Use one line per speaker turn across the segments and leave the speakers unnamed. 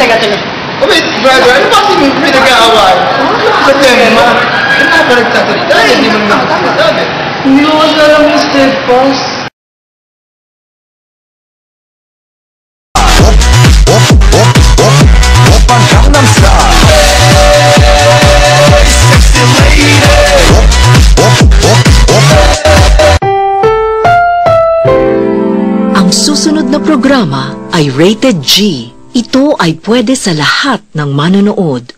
teka.
Wait, brother, ano ba kasi pinag-aaway? Sa tema? Ano ba nagsasalita? Hindi mo naman nagsasalita.
Hindi ko kasi alam yung steadfast.
Ang susunod na programa ay Rated G. Ito ay pwede sa lahat ng manonood.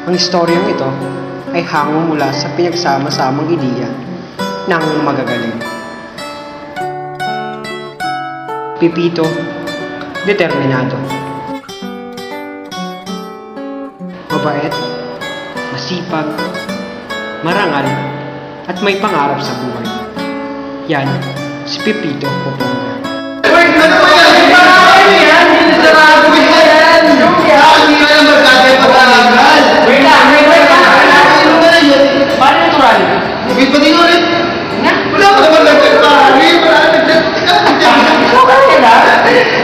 Ang istoryang ito ay hango mula sa pinagsama-samang ideya ng magagaling. Pipito, determinado. Mabait, masipag, marangal, at may pangarap sa buhay. Yan, si Pipito Poponga.
Wait, ano ba yan? Ano yan? Hindi na sarado mo yan! Hindi ka lang magkakaya pag-aaral!
Wait lang!
Ano ba na yun?
Paano yung tural?
Wait, pati nga ulit! Wala ka naman nagtagpari! Wala ka nagtagpari!
Okay lang?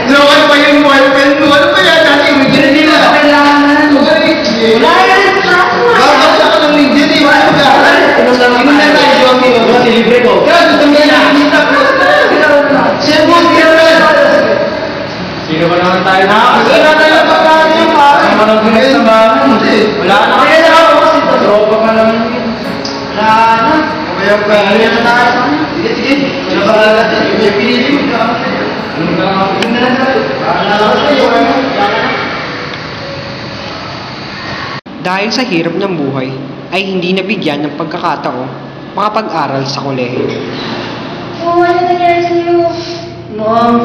Lokan pa yung boyfriend mo! Ano ba yan? Dati yung legit
Hindi
nila!
mo kailangan.
Wala legit!
Wala yan!
Bakit ka ng legit eh? Wala mag-aaral! Inom na tayo, Jomi!
Libre ko.
Kaya gusto mo yan! Siyempre,
Sino ba naman tayo na?
wala tayo pagkain yung pare!
Ano naman ang pinagsabahan? Wala na. Kaya na ako kasi tropa ka naman yun. Wala na.
Kaya ba?
Kaya na tayo.
Sige, sige! Wala ba natin? Yung pinili mo ka?
Ano ka lang? Ano na lang tayo?
Dahil sa hirap ng buhay, ay hindi nabigyan ng pagkakataong makapag-aral sa kolehiyo.
Oh, ano nangyari sa'yo?
Mom.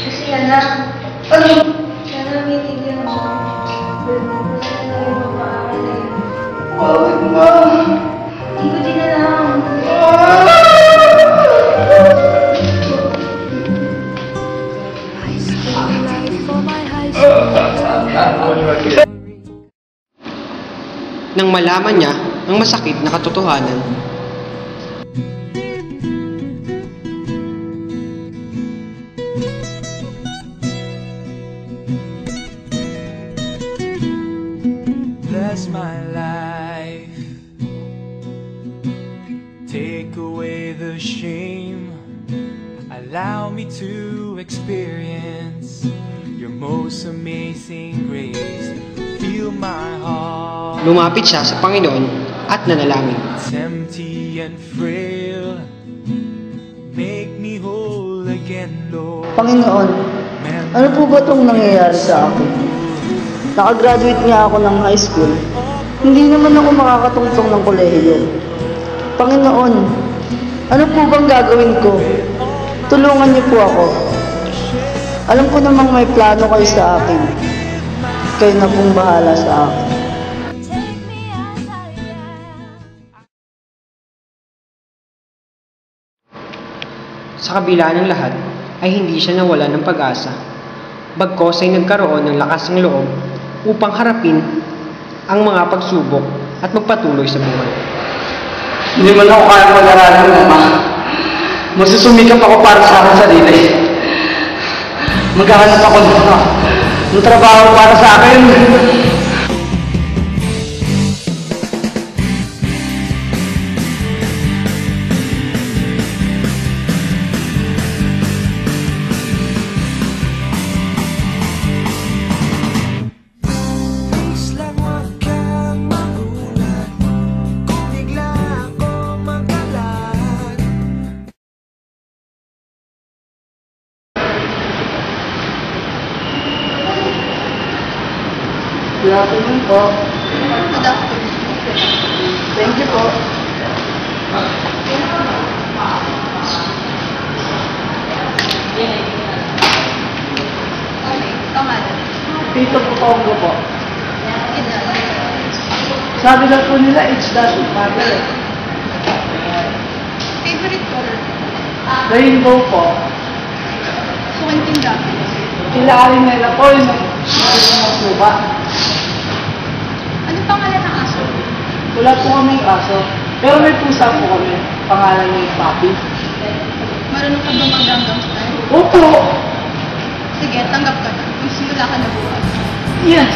Kasi anak, sana mitigyan mo. Kasi na yung mapaaral eh.
Bakit ba?
Hindi ko din alam.
Nang malaman niya ang masakit na katotohanan,
Bless my life, take away the shame, allow me to experience your most amazing grace. Feel my heart,
lumapit siya sa Panginoon at nanalangin.
it's empty and frail, make me whole again, Lord.
Panginoon, ano po ba itong nangyayari sa akin? Nakagraduate nga ako ng high school. Hindi naman ako makakatungtong ng kolehiyo. Panginoon, ano po bang gagawin ko? Tulungan niyo po ako. Alam ko namang may plano kayo sa akin. Kayo na pong bahala sa akin.
Sa kabila ng lahat, ay hindi siya nawala ng pag-asa. Bagkos ay nagkaroon ng lakas ng loob upang harapin ang mga pagsubok at magpatuloy sa buhay.
Hindi man ako kaya mag-aralin, Mama. Magsusumikap ako para sa akin sarili. Maghahanap ako ng trabaho para sa akin.
Please lang wag kang magulat kung bigla ako magalat.
Good afternoon po. Thank you po. Tito Popongo po. Sabi lang po nila, it's doesn't matter.
Favorite color?
Rainbow po.
Sukan tinda.
Kilaalin nila po yung nagsuba.
pangalan ng aso?
Wala po kaming aso. Pero may pusa po kami. Pangalan ni Papi.
Marunong ka ba mag-Gangnam Style?
Opo!
Sige, tanggap ka na. Magsimula ka na bukas.
Yes!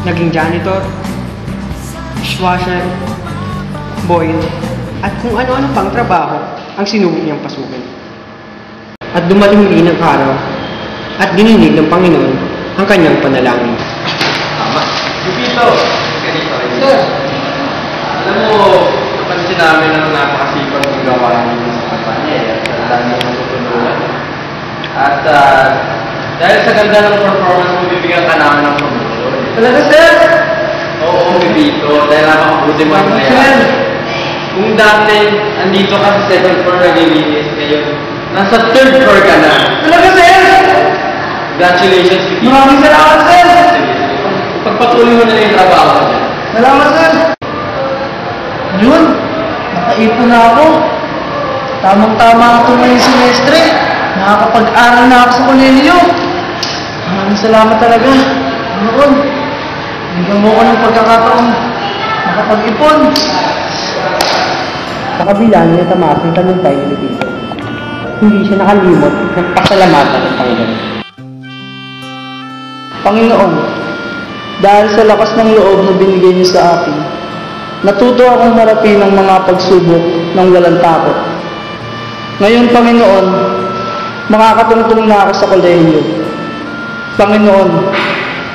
Naging janitor, dishwasher, boy, at kung ano-ano pang trabaho ang sinubok niyang pasukin. At dumating din ang araw at dininig ng Panginoon ang kanyang panalangin.
Tama. Pipito! Sir! Alam mo, napansin namin ang napakasipag ng gawa niyo sa kampanya at ang dami ng matutulungan. At dahil sa ganda ng performance mo, bibigyan ka namin ng promotion.
Talaga, sir?
Oo, Pipito, dahil napakabuti mo ang kaya. Kung dati, andito ka sa second floor naglilinis, ngayon, nasa third floor ka na.
Talaga, sir?
Congratulations, Pipito.
Maraming salamat, sir!
Pagpatuloy mo na lang yung trabaho mo dyan.
Salamat, sir! Yun, nakaipon na ako. Tamang-tama ako ngayong semestre. Nakakapag-aral na ako sa kolehiyo. Maraming salamat talaga. Noon, bigyan mo ko ng pagkakataon makapag-ipon.
Sa kabila niya tamas ang talumpay ni Pipito, hindi siya nakalimot ng pasalamatan ng Panginoon.
Panginoon, dahil sa lakas ng loob na binigay niyo sa akin, natuto akong harapin ang mga pagsubok ng walang takot. Ngayon, Panginoon, makakatungtong na ako sa kolehiyo. Panginoon,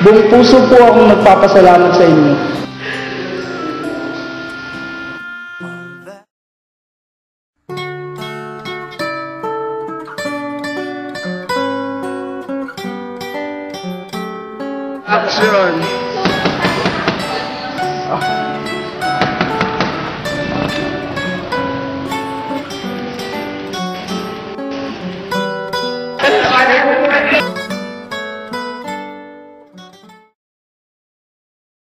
buong puso po akong nagpapasalamat sa inyo.
Action!